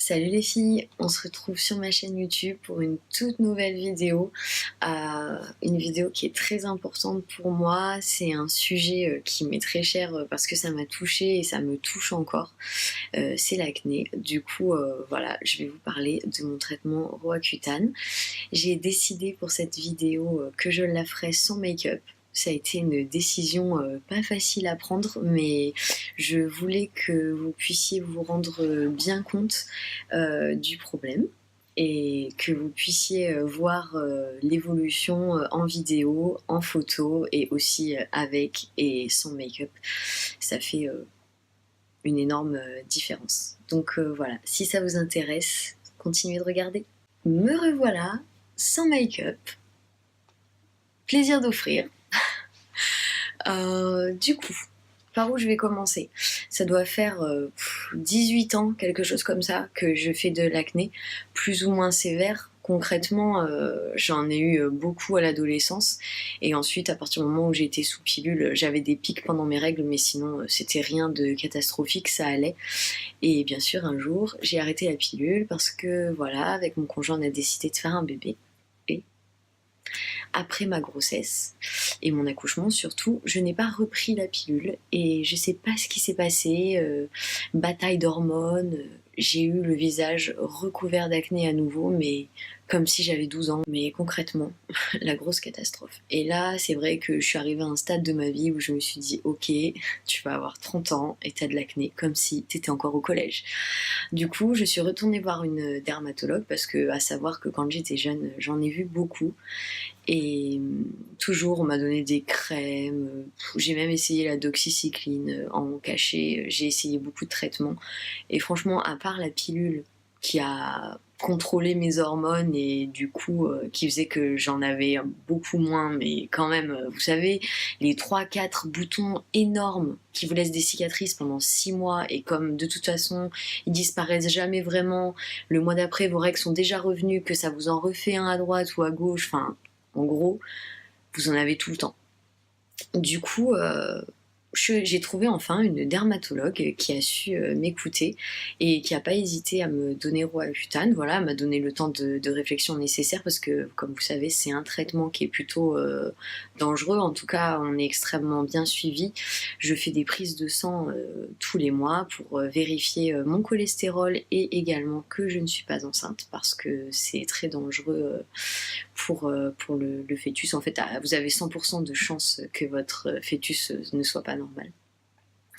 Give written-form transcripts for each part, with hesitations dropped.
Salut les filles, on se retrouve sur ma chaîne YouTube pour une toute nouvelle vidéo. Une vidéo qui est très importante pour moi. C'est un sujet qui m'est très cher parce que ça m'a touchée et ça me touche encore. C'est l'acné. Du coup, voilà, je vais vous parler de mon traitement Roaccutane. J'ai décidé pour cette vidéo que je la ferai sans make-up. Ça a été une décision pas facile à prendre, mais je voulais que vous puissiez vous rendre bien compte du problème et que vous puissiez voir l'évolution en vidéo, en photo et aussi avec et sans make-up. Ça fait une énorme différence. Donc voilà, si ça vous intéresse, continuez de regarder. Me revoilà, sans make-up. Plaisir d'offrir. Du coup, par où je vais commencer? Ça doit faire 18 ans, quelque chose comme ça, que je fais de l'acné, plus ou moins sévère. Concrètement, j'en ai eu beaucoup à l'adolescence. Et ensuite, à partir du moment où j'étais sous pilule, j'avais des pics pendant mes règles, mais sinon, c'était rien de catastrophique, ça allait. Et bien sûr, un jour, j'ai arrêté la pilule parce que, voilà, avec mon conjoint, on a décidé de faire un bébé. Et après ma grossesse et mon accouchement surtout, je n'ai pas repris la pilule et je sais pas ce qui s'est passé, bataille d'hormones, j'ai eu le visage recouvert d'acné à nouveau, mais comme si j'avais 12 ans, mais concrètement, la grosse catastrophe. Et là, c'est vrai que je suis arrivée à un stade de ma vie où je me suis dit, ok, tu vas avoir 30 ans et t'as de l'acné, comme si t'étais encore au collège. Du coup, je suis retournée voir une dermatologue parce que, à savoir que quand j'étais jeune, j'en ai vu beaucoup. Et toujours, on m'a donné des crèmes. J'ai même essayé la doxycycline en cachet. J'ai essayé beaucoup de traitements. Et franchement, à part la pilule qui a contrôlé mes hormones et du coup qui faisait que j'en avais beaucoup moins, mais quand même, vous savez, les 3-4 boutons énormes qui vous laissent des cicatrices pendant 6 mois et comme de toute façon ils disparaissent jamais vraiment, le mois d'après vos règles sont déjà revenues, que ça vous en refait un à droite ou à gauche, enfin en gros, vous en avez tout le temps. Du coup, j'ai trouvé enfin une dermatologue qui a su m'écouter et qui n'a pas hésité à me donner Roaccutane. Voilà, elle m'a donné le temps de réflexion nécessaire parce que, comme vous savez, c'est un traitement qui est plutôt dangereux. En tout cas, on est extrêmement bien suivi. Je fais des prises de sang tous les mois pour vérifier mon cholestérol et également que je ne suis pas enceinte parce que c'est très dangereux pour le fœtus. En fait, vous avez 100% de chances que votre fœtus ne soit pas normal.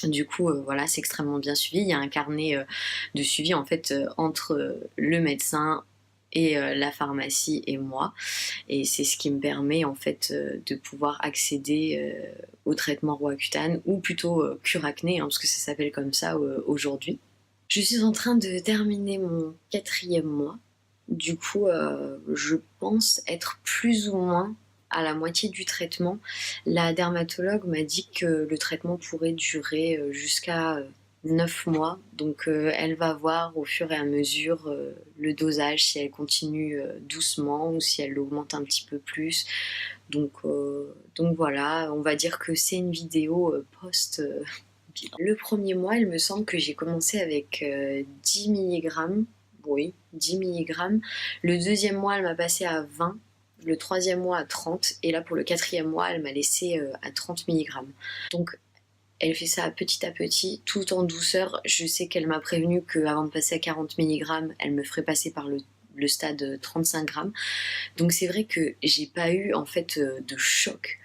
Du coup, voilà, c'est extrêmement bien suivi. Il y a un carnet de suivi en fait entre le médecin et la pharmacie et moi. Et c'est ce qui me permet en fait de pouvoir accéder au traitement Roaccutane ou plutôt cure acné, hein, parce que ça s'appelle comme ça aujourd'hui. Je suis en train de terminer mon 4e mois. Du coup, je pense être plus ou moins à la moitié du traitement. La dermatologue m'a dit que le traitement pourrait durer jusqu'à 9 mois. Donc, elle va voir au fur et à mesure le dosage, si elle continue doucement ou si elle l'augmente un petit peu plus. Donc voilà, on va dire que c'est une vidéo post. Le premier mois, il me semble que j'ai commencé avec 10 mg. Oui, 10 mg. Le deuxième mois, elle m'a passé à 20. Le troisième mois à 30. Et là, pour le 4e mois, elle m'a laissé à 30 mg. Donc, elle fait ça petit à petit, tout en douceur. Je sais qu'elle m'a prévenu qu'avant de passer à 40 mg, elle me ferait passer par le stade 35 grammes. Donc c'est vrai que j'ai pas eu en fait de choc.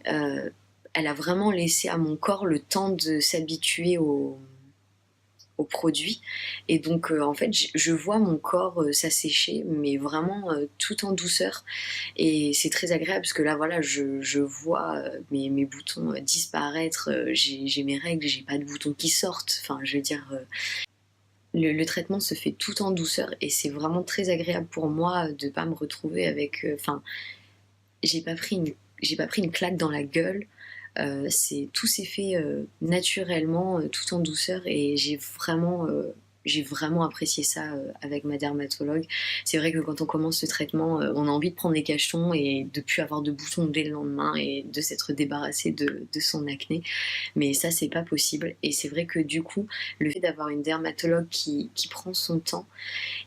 Elle a vraiment laissé à mon corps le temps de s'habituer au produit. Et donc, en fait, je vois mon corps s'assécher, mais vraiment tout en douceur. Et c'est très agréable parce que là, voilà, je vois mes boutons disparaître. J'ai mes règles, j'ai pas de boutons qui sortent. Enfin, je veux dire, le traitement se fait tout en douceur et c'est vraiment très agréable pour moi de pas me retrouver avec. Enfin, j'ai pas pris une claque dans la gueule. Tout s'est fait naturellement, tout en douceur et j'ai vraiment j'ai vraiment apprécié ça avec ma dermatologue. C'est vrai que quand on commence le traitement, on a envie de prendre des cachetons et de plus avoir de boutons dès le lendemain et de s'être débarrassé de son acné. Mais ça, c'est pas possible. Et c'est vrai que du coup, le fait d'avoir une dermatologue qui prend son temps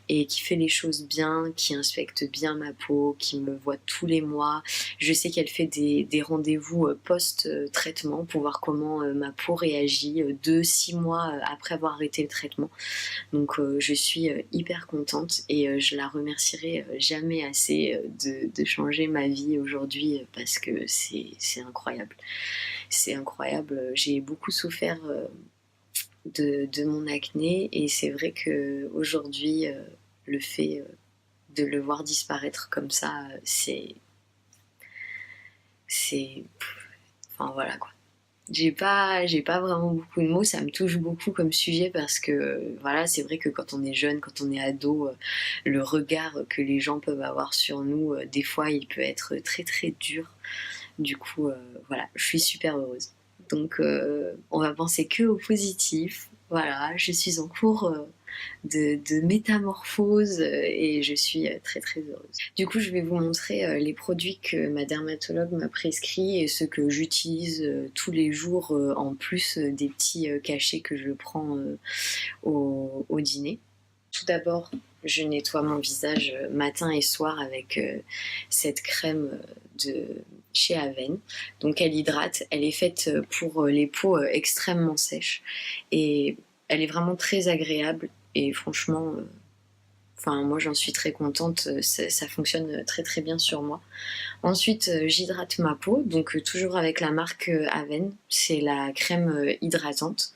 et qui fait les choses bien, qui inspecte bien ma peau, qui me voit tous les mois. Je sais qu'elle fait des rendez-vous post-traitement pour voir comment ma peau réagit 2-6 mois après avoir arrêté le traitement. Donc je suis hyper contente et je la remercierai jamais assez de changer ma vie aujourd'hui parce que c'est incroyable. C'est incroyable. J'ai beaucoup souffert de mon acné et c'est vrai qu'aujourd'hui, le fait de le voir disparaître comme ça, c'est... Enfin voilà quoi. J'ai pas vraiment beaucoup de mots, ça me touche beaucoup comme sujet parce que voilà, c'est vrai que quand on est jeune, quand on est ado, le regard que les gens peuvent avoir sur nous, des fois il peut être très très dur. Du coup, voilà, je suis super heureuse. Donc on va penser que au positif. Voilà, je suis en cours de métamorphose et je suis très très heureuse. Du coup, je vais vous montrer les produits que ma dermatologue m'a prescrits et ceux que j'utilise tous les jours en plus des petits cachets que je prends au dîner. Tout d'abord, je nettoie mon visage matin et soir avec cette crème de chez Aven. Donc elle hydrate, elle est faite pour les peaux extrêmement sèches et elle est vraiment très agréable et franchement, enfin moi j'en suis très contente, ça fonctionne très très bien sur moi. Ensuite j'hydrate ma peau, donc toujours avec la marque Aven, c'est la crème hydratante,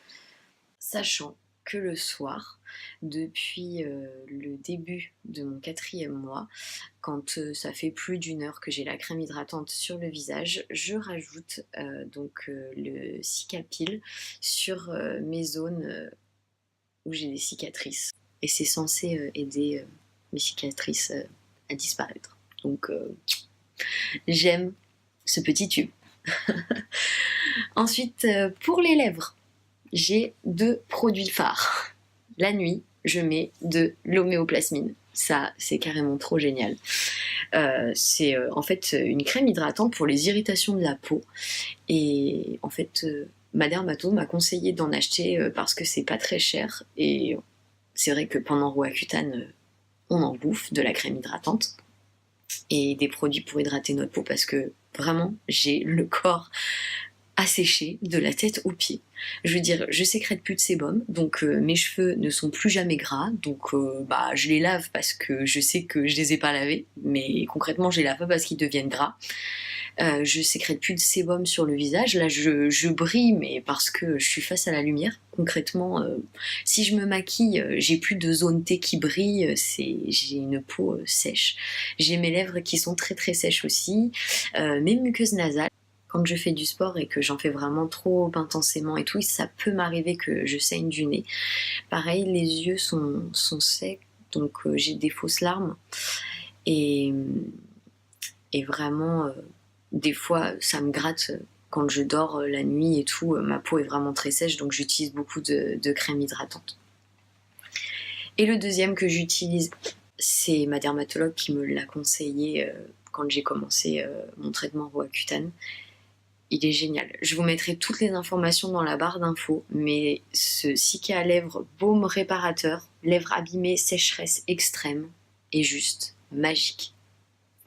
sachant que le soir, depuis le début de mon 4e mois, quand ça fait plus d'une heure que j'ai la crème hydratante sur le visage, je rajoute le Cicapil sur mes zones où j'ai des cicatrices. Et c'est censé aider mes cicatrices à disparaître. Donc j'aime ce petit tube. Ensuite, pour les lèvres, j'ai 2 produits phares. La nuit, je mets de l'homéoplasmine. Ça, c'est carrément trop génial. C'est en fait une crème hydratante pour les irritations de la peau. Et en fait, ma dermato m'a conseillé d'en acheter parce que c'est pas très cher. Et c'est vrai que pendant Roaccutane, on en bouffe de la crème hydratante et des produits pour hydrater notre peau parce que vraiment, j'ai le corps asséché de la tête aux pieds. Je veux dire, je sécrète plus de sébum, donc mes cheveux ne sont plus jamais gras, donc bah je les lave parce que je sais que je les ai pas lavés, mais concrètement je les lave pas parce qu'ils deviennent gras. Je sécrète plus de sébum sur le visage, là je brille, mais parce que je suis face à la lumière. Concrètement, si je me maquille, j'ai plus de zone T qui brille, j'ai une peau sèche. J'ai mes lèvres qui sont très très sèches aussi, mes muqueuses nasales. Quand je fais du sport et que j'en fais vraiment trop intensément et tout, ça peut m'arriver que je saigne du nez. Pareil, les yeux sont secs, donc j'ai des fausses larmes. Et, et vraiment, des fois, ça me gratte quand je dors la nuit et tout. Ma peau est vraiment très sèche, donc j'utilise beaucoup de crème hydratante. Et le deuxième que j'utilise, c'est ma dermatologue qui me l'a conseillé quand j'ai commencé mon traitement Roaccutane. Il est génial. Je vous mettrai toutes les informations dans la barre d'infos, mais ce Cica à lèvres baume réparateur, lèvres abîmées, sécheresse extrême, est juste magique.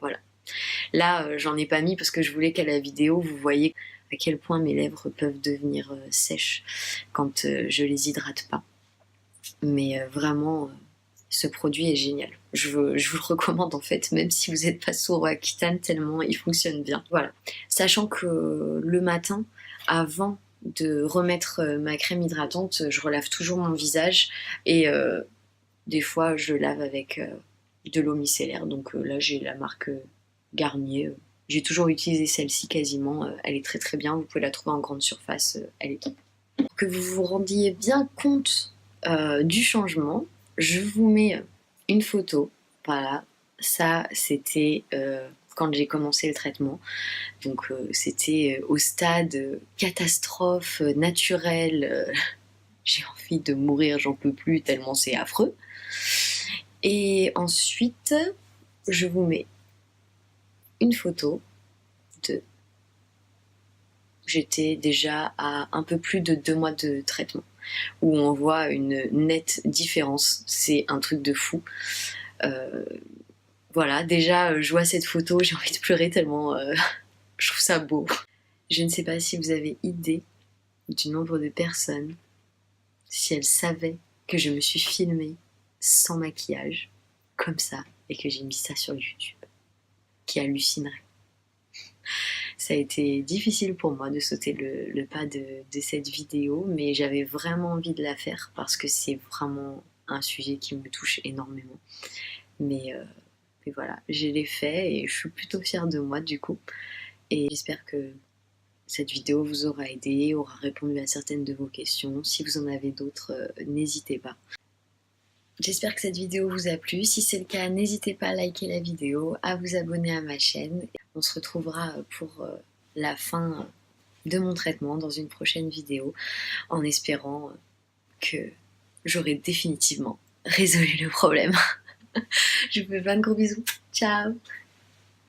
Voilà. Là, j'en ai pas mis parce que je voulais qu'à la vidéo, vous voyez à quel point mes lèvres peuvent devenir sèches quand je les hydrate pas. Mais vraiment, ce produit est génial. Je vous le recommande en fait, même si vous n'êtes pas sourd à Roaccutane, tellement il fonctionne bien. Voilà. Sachant que le matin, avant de remettre ma crème hydratante, je relave toujours mon visage et des fois je lave avec de l'eau micellaire. Donc là j'ai la marque Garnier. J'ai toujours utilisé celle-ci quasiment. Elle est très très bien. Vous pouvez la trouver en grande surface. Elle est top. Pour que vous vous rendiez bien compte du changement, je vous mets une photo. Voilà, ça c'était quand j'ai commencé le traitement. Donc c'était au stade catastrophe naturelle. j'ai envie de mourir, j'en peux plus tellement c'est affreux. Et ensuite, je vous mets une photo de... J'étais déjà à un peu plus de 2 mois de traitement, où on voit une nette différence. C'est un truc de fou. Voilà, déjà, je vois cette photo, j'ai envie de pleurer tellement je trouve ça beau. Je ne sais pas si vous avez idée du nombre de personnes, si elles savaient que je me suis filmée sans maquillage, comme ça, et que j'ai mis ça sur YouTube, qui hallucineraient. Ça a été difficile pour moi de sauter le pas de cette vidéo, mais j'avais vraiment envie de la faire parce que c'est vraiment un sujet qui me touche énormément. Mais voilà, je l'ai fait et je suis plutôt fière de moi du coup. Et j'espère que cette vidéo vous aura aidé, aura répondu à certaines de vos questions. Si vous en avez d'autres, n'hésitez pas. J'espère que cette vidéo vous a plu. Si c'est le cas, n'hésitez pas à liker la vidéo, à vous abonner à ma chaîne. On se retrouvera pour la fin de mon traitement dans une prochaine vidéo, en espérant que j'aurai définitivement résolu le problème. Je vous fais plein de gros bisous. Ciao!